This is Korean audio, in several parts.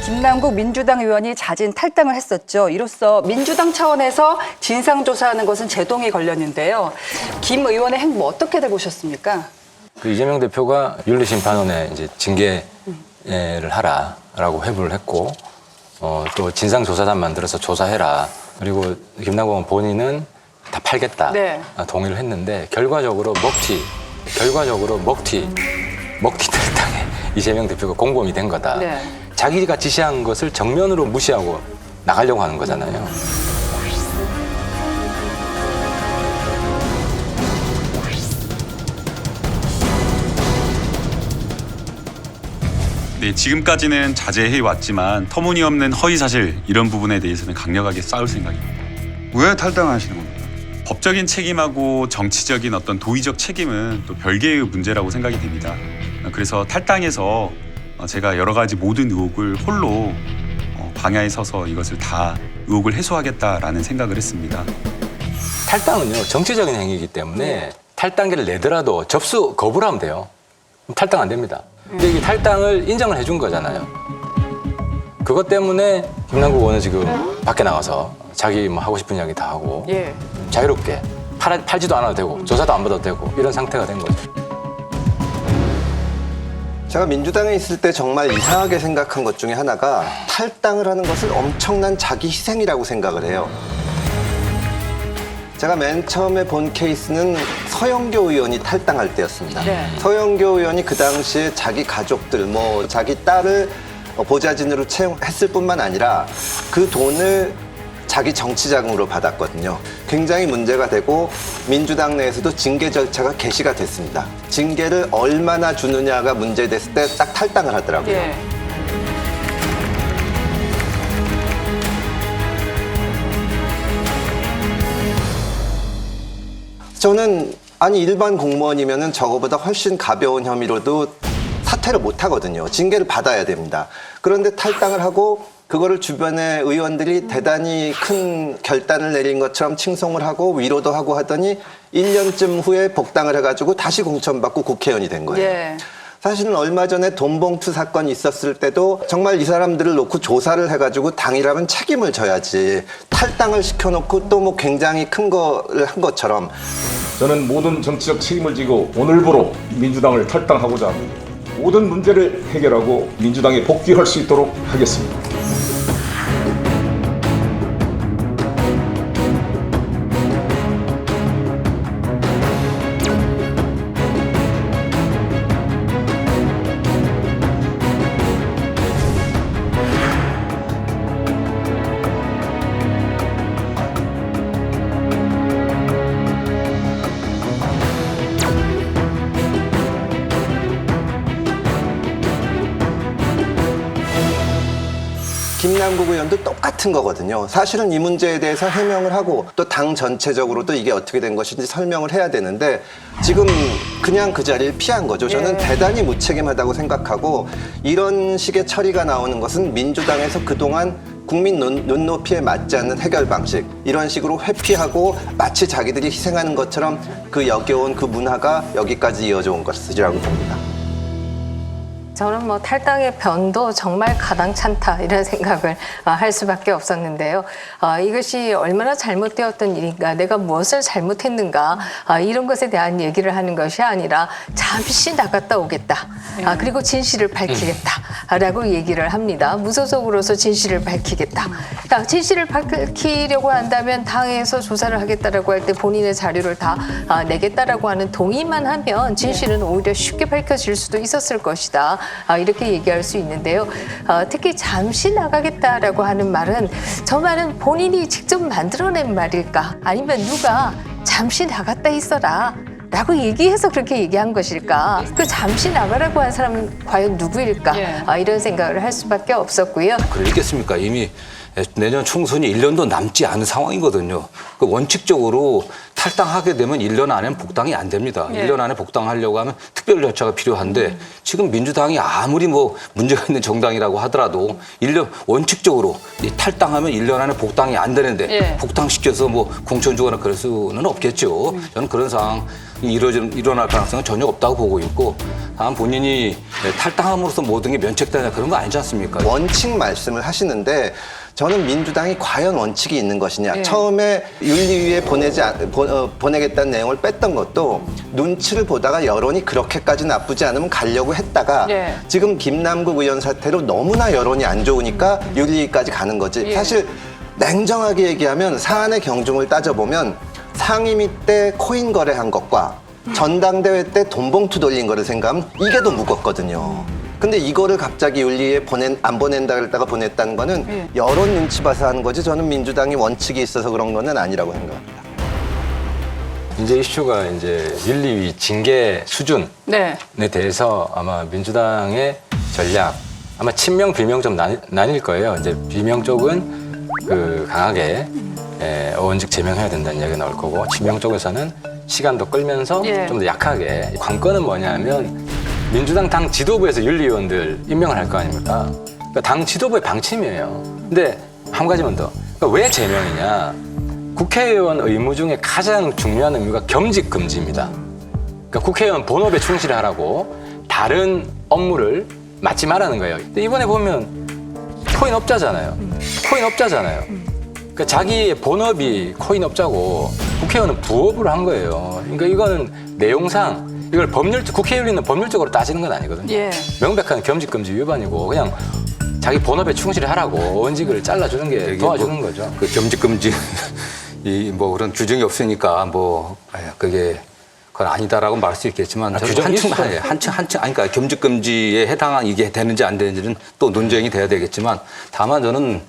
김남국 민주당 의원이 자진 탈당을 했었죠. 이로써 민주당 차원에서 진상조사하는 것은 제동이 걸렸는데요. 김 의원의 행보 어떻게들 보셨습니까? 그 이재명 대표가 윤리심판원에 이제 징계를 하라라고 회부를 했고, 또 진상조사단 만들어서 조사해라. 그리고 김남국 의원 본인은 다 팔겠다. 네. 동의를 했는데 결과적으로 먹튀 탈당에 이재명 대표가 공범이 된 거다. 네. 자기가 지시한 것을 정면으로 무시하고 나가려고 하는 거잖아요. 네, 지금까지는 자제해 왔지만 터무니없는 허위사실 이런 부분에 대해서는 강력하게 싸울 생각입니다. 왜 탈당하시는 겁니까? 법적인 책임하고 정치적인 어떤 도의적 책임은 또 별개의 문제라고 생각이 됩니다. 그래서 탈당해서 제가 여러 가지 모든 의혹을 홀로 방야에 서서 이것을 다 의혹을 해소하겠다라는 생각을 했습니다. 탈당은요, 정치적인 행위이기 때문에 탈당계를 내더라도 접수 거부를 하면 돼요. 탈당 안 됩니다. 근데 이 탈당을 인정을 해준 거잖아요. 그것 때문에 김남국 의원은 지금 밖에 나가서 자기 뭐 하고 싶은 이야기 다 하고 예. 자유롭게 팔지도 않아도 되고 조사도 안 받아도 되고 이런 상태가 된 거죠. 제가 민주당에 있을 때 정말 이상하게 생각한 것 중에 하나가 탈당을 하는 것을 엄청난 자기 희생이라고 생각을 해요. 제가 맨 처음에 본 케이스는 서영교 의원이 탈당할 때였습니다. 네. 서영교 의원이 그 당시에 자기 가족들, 자기 딸을 보좌진으로 채용했을 뿐만 아니라 그 돈을 자기 정치 자금으로 받았거든요. 굉장히 문제가 되고 민주당 내에서도 징계 절차가 개시가 됐습니다. 징계를 얼마나 주느냐가 문제됐을 때 딱 탈당을 하더라고요. 예. 저는 일반 공무원이면은 저거보다 훨씬 가벼운 혐의로도 사퇴를 못 하거든요. 징계를 받아야 됩니다. 그런데 탈당을 하고 그거를 주변의 의원들이 대단히 큰 결단을 내린 것처럼 칭송을 하고 위로도 하고 하더니 1년쯤 후에 복당을 해가지고 다시 공천받고 국회의원이 된 거예요. 예. 사실은 얼마 전에 돈봉투 사건이 있었을 때도 정말 이 사람들을 놓고 조사를 해가지고 당이라면 책임을 져야지 탈당을 시켜놓고 또 굉장히 큰 거를 한 것처럼 저는 모든 정치적 책임을 지고 오늘부로 민주당을 탈당하고자 합니다. 모든 문제를 해결하고 민주당에 복귀할 수 있도록 하겠습니다. 김남국 의원도 똑같은 거거든요. 사실은 이 문제에 대해서 해명을 하고 또 당 전체적으로도 이게 어떻게 된 것인지 설명을 해야 되는데 지금 그냥 그 자리를 피한 거죠. 저는 대단히 무책임하다고 생각하고 이런 식의 처리가 나오는 것은 민주당에서 그동안 국민 눈높이에 맞지 않는 해결 방식 이런 식으로 회피하고 마치 자기들이 희생하는 것처럼 그 여겨온 그 문화가 여기까지 이어져 온 것이라고 봅니다. 저는 탈당의 변도 정말 가당찮다 이런 생각을 할 수밖에 없었는데요. 이것이 얼마나 잘못되었던 일인가, 내가 무엇을 잘못했는가 이런 것에 대한 얘기를 하는 것이 아니라 잠시 나갔다 오겠다. 그리고 진실을 밝히겠다라고 얘기를 합니다. 무소속으로서 진실을 밝히겠다. 진실을 밝히려고 한다면 당에서 조사를 하겠다라고 할 때 본인의 자료를 다 내겠다라고 하는 동의만 하면 진실은 오히려 쉽게 밝혀질 수도 있었을 것이다. 이렇게 얘기할 수 있는데요. 특히 잠시 나가겠다라고 하는 말은 저 말은 본인이 직접 만들어낸 말일까? 아니면 누가 잠시 나갔다 있어라 라고 얘기해서 그렇게 얘기한 것일까? 그 잠시 나가라고 한 사람은 과연 누구일까? 이런 생각을 할 수밖에 없었고요. 그랬겠습니까? 이미 내년 총선이 1년도 남지 않은 상황이거든요. 그 원칙적으로 탈당하게 되면 1년 안에는 복당이 안 됩니다. 예. 1년 안에 복당하려고 하면 특별 절차가 필요한데 지금 민주당이 아무리 뭐 문제가 있는 정당이라고 하더라도 원칙적으로 이 탈당하면 1년 안에 복당이 안 되는데 예. 복당시켜서 뭐 공천 주거나 그럴 수는 없겠죠. 저는 그런 상황이 일어날 가능성은 전혀 없다고 보고 있고 다만 본인이 탈당함으로써 모든 게 면책되냐 그런 거 아니지 않습니까? 원칙 말씀을 하시는데 저는 민주당이 과연 원칙이 있는 것이냐. 예. 처음에 윤리위에 보내겠다는 내용을 뺐던 것도 눈치를 보다가 여론이 그렇게까지 나쁘지 않으면 가려고 했다가 예. 지금 김남국 의원 사태로 너무나 여론이 안 좋으니까 윤리위까지 가는 거지. 예. 사실 냉정하게 얘기하면 사안의 경중을 따져보면 상임위 때 코인 거래한 것과 전당대회 때 돈봉투 돌린 거를 생각하면 이게 더 무겁거든요. 근데 이거를 갑자기 윤리에 안 보낸다 그랬다가 보냈다는 거는 예. 여론 눈치 봐서 하는 거지 저는 민주당이 원칙이 있어서 그런 거는 아니라고 생각합니다. 이제 이슈가 이제 윤리위 징계 수준에 네. 대해서 아마 민주당의 전략 아마 친명 비명 좀 나뉠 거예요. 이제 비명 쪽은 그 강하게 의원직 제명해야 된다는 이야기가 나올 거고 친명 쪽에서는 시간도 끌면서 예. 좀 더 약하게 관건은 뭐냐면 민주당 당 지도부에서 윤리위원들 임명을 할 거 아닙니까? 그러니까 당 지도부의 방침이에요. 근데 한 가지만 더. 그러니까 왜 제명이냐? 국회의원 의무 중에 가장 중요한 의무가 겸직 금지입니다. 그러니까 국회의원 본업에 충실하라고 다른 업무를 맡지 말라는 거예요. 근데 이번에 보면 코인업자잖아요. 코인업자잖아요. 그러니까 자기의 본업이 코인업자고 국회의원은 부업을 한 거예요. 그러니까 이거는 내용상 이걸 국회윤리는 법률적으로 따지는 건 아니거든요. 예. 명백한 겸직금지 위반이고 그냥 자기 본업에 충실하라고 의원직을 잘라주는 게 도와주는 거죠. 그 겸직금지 이 뭐 그런 규정이 없으니까 뭐 그건 아니다라고 말할 수 있겠지만 저는 규정이 한층 아니 그러니까 겸직금지에 해당한 이게 되는지 안 되는지는 또 논쟁이 돼야 되겠지만 다만 저는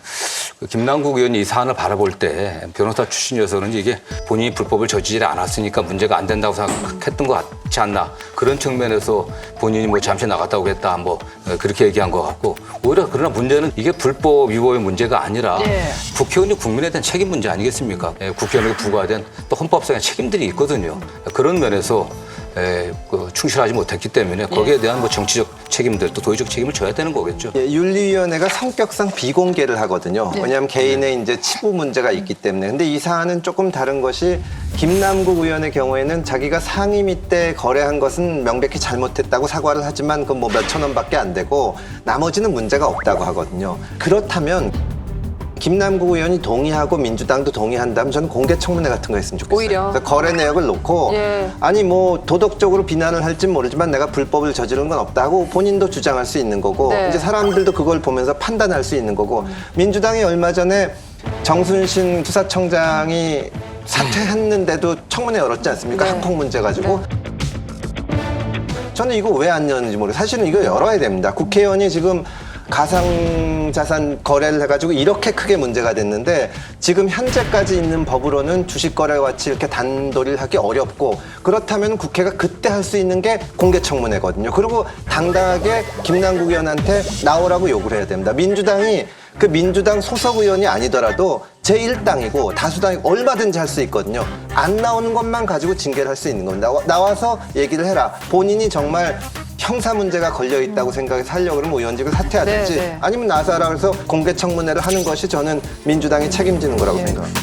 김남국 의원이 이 사안을 바라볼 때 변호사 출신이어서 그런지 이게 본인이 불법을 저지르지 않았으니까 문제가 안 된다고 생각했던 것 같지 않나 그런 측면에서 본인이 뭐 잠시 나갔다 오겠다 뭐 그렇게 얘기한 것 같고 오히려 그러나 문제는 이게 불법 위법의 문제가 아니라 예. 국회의원이 국민에 대한 책임 문제 아니겠습니까? 국회의원에게 부과된 또 헌법상의 책임들이 있거든요. 그런 면에서 충실하지 못했기 때문에 거기에 대한 뭐 정치적 책임들 또 도의적 책임을 져야 되는 거겠죠. 예, 윤리위원회가 성격상 비공개를 하거든요. 왜냐하면 개인의 이제 치부 문제가 있기 때문에. 근데 이 사안은 조금 다른 것이 김남국 의원의 경우에는 자기가 상임위 때 거래한 것은 명백히 잘못했다고 사과를 하지만 그 뭐 몇천 원밖에 안 되고 나머지는 문제가 없다고 하거든요. 그렇다면 김남국 의원이 동의하고 민주당도 동의한다면 저는 공개청문회 같은 거 했으면 좋겠어요. 오히려. 그래서 거래 내역을 놓고 예. 아니 뭐 도덕적으로 비난을 할진 모르지만 내가 불법을 저지른 건 없다고 본인도 주장할 수 있는 거고 네. 이제 사람들도 그걸 보면서 판단할 수 있는 거고 민주당이 얼마 전에 정순신 수사청장이 사퇴했는데도 청문회 열었지 않습니까? 네. 학폭 문제 가지고. 저는 이거 왜 안 열었는지 모르겠어요. 사실은 이거 열어야 됩니다. 국회의원이 지금 가상자산 거래를 해가지고 이렇게 크게 문제가 됐는데 지금 현재까지 있는 법으로는 주식 거래와 같이 이렇게 단도리를 하기 어렵고 그렇다면 국회가 그때 할 수 있는 게 공개청문회거든요. 그리고 당당하게 김남국 의원한테 나오라고 요구를 해야 됩니다. 민주당이 그 민주당 소속 의원이 아니더라도 제1당이고 다수당이고 얼마든지 할 수 있거든요. 안 나오는 것만 가지고 징계를 할 수 있는 겁니다. 나와서 얘기를 해라. 본인이 정말 형사 문제가 걸려 있다고 생각해서 하려고 그러면 의원직을 사퇴하든지 네, 네. 아니면 나서라 그래서 공개청문회를 하는 것이 저는 민주당이 책임지는 거라고 생각합니다.